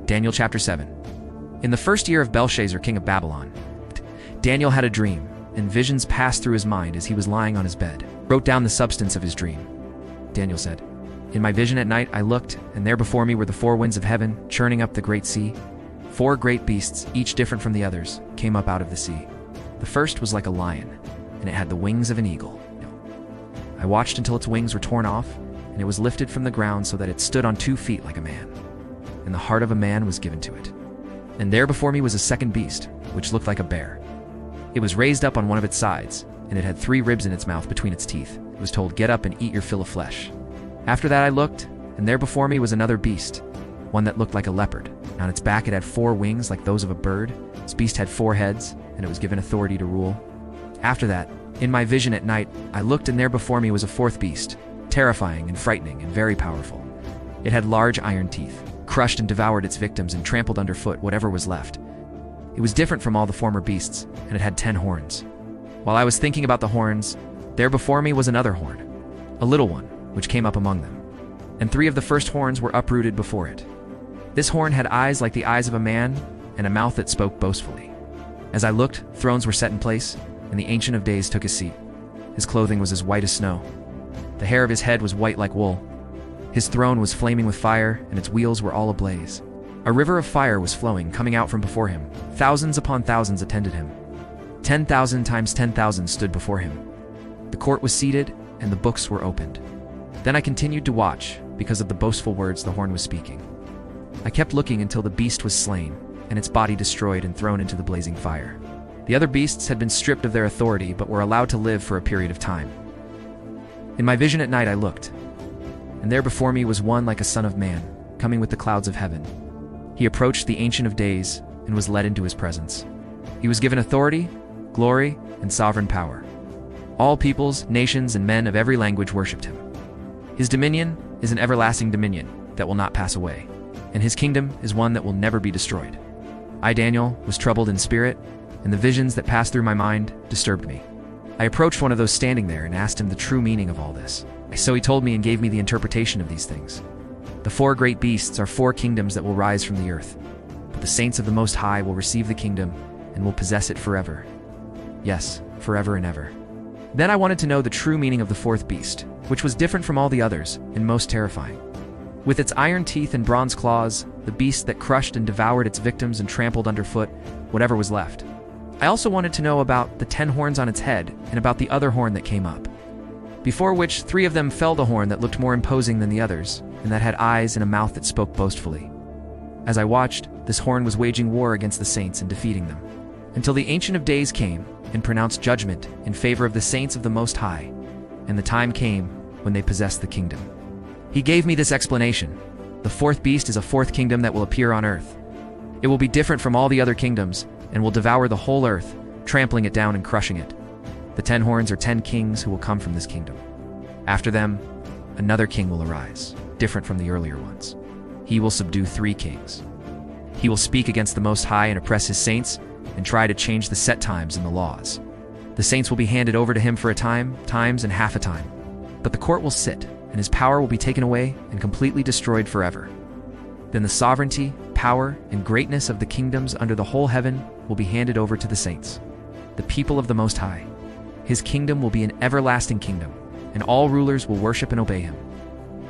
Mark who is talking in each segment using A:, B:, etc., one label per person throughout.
A: Daniel chapter 7. In the first year of Belshazzar, king of Babylon, Daniel had a dream, and visions passed through his mind as he was lying on his bed. He wrote down the substance of his dream. Daniel said, "In my vision at night I looked, and there before me were the four winds of heaven, churning up the great sea. Four great beasts, each different from the others, came up out of the sea. The first was like a lion, and it had the wings of an eagle. I watched until its wings were torn off, and it was lifted from the ground so that it stood on 2 feet like a man. And the heart of a man was given to it. And there before me was a second beast, which looked like a bear. It was raised up on one of its sides, and it had 3 ribs in its mouth between its teeth. It was told, 'Get up and eat your fill of flesh.' After that I looked, and there before me was another beast, one that looked like a leopard. On its back it had 4 wings like those of a bird. This beast had 4 heads, and it was given authority to rule. After that, in my vision at night, I looked, and there before me was a 4th beast, terrifying and frightening and very powerful. It had large iron teeth, crushed and devoured its victims and trampled underfoot whatever was left. It was different from all the former beasts, and it had 10 horns. While I was thinking about the horns, there before me was another horn, a little one, which came up among them. And 3 of the first horns were uprooted before it. This horn had eyes like the eyes of a man, and a mouth that spoke boastfully. As I looked, thrones were set in place, and the Ancient of Days took his seat. His clothing was as white as snow. The hair of his head was white like wool. His throne was flaming with fire, and its wheels were all ablaze. A river of fire was flowing, coming out from before him. Thousands upon thousands attended him. 10,000 times 10,000 stood before him. The court was seated, and the books were opened. Then I continued to watch, because of the boastful words the horn was speaking. I kept looking until the beast was slain, and its body destroyed and thrown into the blazing fire. The other beasts had been stripped of their authority, but were allowed to live for a period of time. In my vision at night I looked, and there before me was one like a son of man, coming with the clouds of heaven. He approached the Ancient of Days, and was led into his presence. He was given authority, glory, and sovereign power. All peoples, nations, and men of every language worshipped him. His dominion is an everlasting dominion that will not pass away, and his kingdom is one that will never be destroyed. I, Daniel, was troubled in spirit, and the visions that passed through my mind disturbed me. I approached one of those standing there and asked him the true meaning of all this. So he told me and gave me the interpretation of these things. The 4 great beasts are 4 kingdoms that will rise from the earth, but the saints of the Most High will receive the kingdom and will possess it forever. Yes, forever and ever. Then I wanted to know the true meaning of the 4th beast, which was different from all the others and most terrifying. With its iron teeth and bronze claws, the beast that crushed and devoured its victims and trampled underfoot whatever was left. I also wanted to know about the 10 horns on its head and about the other horn that came up, before which 3 of them fell the horn that looked more imposing than the others, and that had eyes and a mouth that spoke boastfully. As I watched, this horn was waging war against the saints and defeating them, until the Ancient of Days came and pronounced judgment in favor of the saints of the Most High, and the time came when they possessed the kingdom. He gave me this explanation. The 4th beast is a 4th kingdom that will appear on earth. It will be different from all the other kingdoms, and will devour the whole earth, trampling it down and crushing it. The 10 horns are 10 kings who will come from this kingdom. After them, another king will arise, different from the earlier ones. He will subdue 3 kings. He will speak against the Most High and oppress his saints, and try to change the set times and the laws. The saints will be handed over to him for a time, times, and half a time. But the court will sit, and his power will be taken away and completely destroyed forever. Then the sovereignty, power, and greatness of the kingdoms under the whole heaven will be handed over to the saints, the people of the Most High. His kingdom will be an everlasting kingdom, and all rulers will worship and obey him.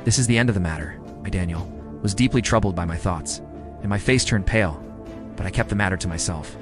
A: This is the end of the matter. I, Daniel, was deeply troubled by my thoughts, and my face turned pale, but I kept the matter to myself.